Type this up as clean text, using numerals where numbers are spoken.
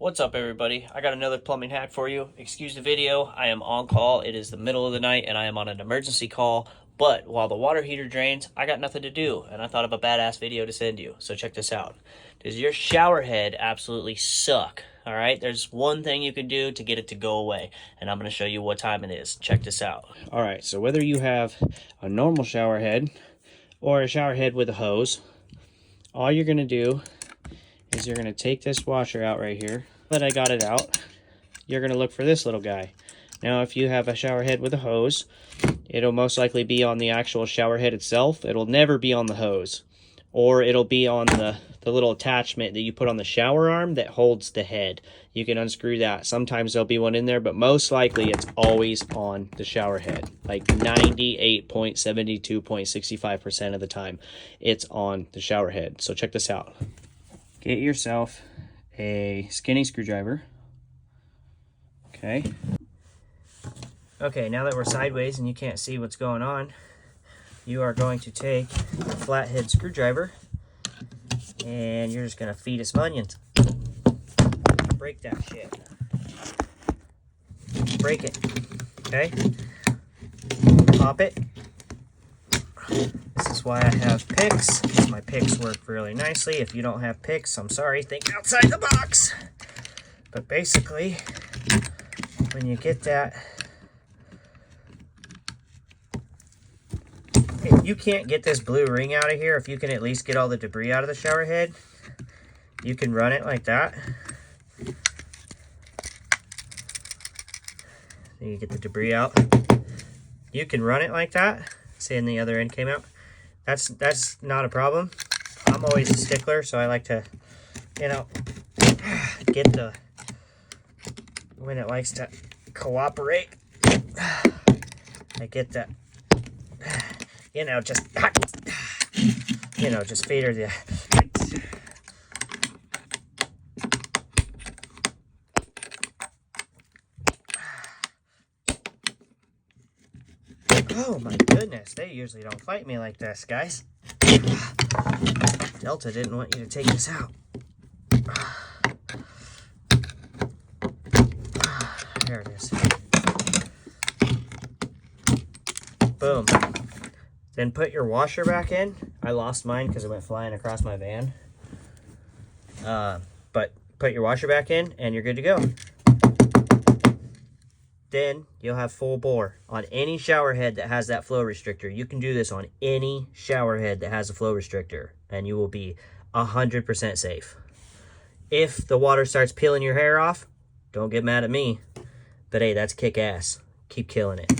What's up, everybody? I got another plumbing hack for you. Excuse the video, I am on call. It is the middle of the night and I am on an emergency call, but while the water heater drains, I got nothing to do and I thought of a badass video to send you. So check this out. Does your shower head absolutely suck? All right, there's one thing you can do to get it to go away, and I'm going to show you what time it is. Check this out. All right, so whether you have a normal shower head or a shower head with a hose, all you're going to do is you're going to take this washer out right here. That I got it out, you're going to look for this little guy. Now, if you have a shower head with a hose, it'll most likely be on the actual shower head itself. It'll never be on the hose. Or it'll be on the little attachment that you put on the shower arm that holds the head. You can unscrew that. Sometimes there'll be one in there, but most likely it's always on the shower head. Like 98.72.65% of the time, it's on the shower head. So check this out. Get yourself a skinny screwdriver. Okay, now that we're sideways and you can't see what's going on, you are going to take a flathead screwdriver and you're just going to feed it some onions. Break that shit. Break it. Okay? Pop it. This is why I have picks, because my picks work really nicely. If you don't have picks, I'm sorry, think outside the box. But basically, when you get that, if you can't get this blue ring out of here, if you can at least get all the debris out of the shower head, you can run it like that. Then you get the debris out. You can run it like that. See, and the other end came out. That's not a problem. I'm always a stickler, so I like to, get when it likes to cooperate, I get that, just feed her the, oh my goodness, they usually don't fight me like this, guys. Delta didn't want you to take this out. There it is. Boom. Then put your washer back in. I lost mine because it went flying across my van. But put your washer back in and you're good to go. Then you'll have full bore on any shower head that has that flow restrictor. You can do this on any shower head that has a flow restrictor, and you will be 100% safe. If the water starts peeling your hair off, don't get mad at me. But hey, that's kick ass. Keep killing it.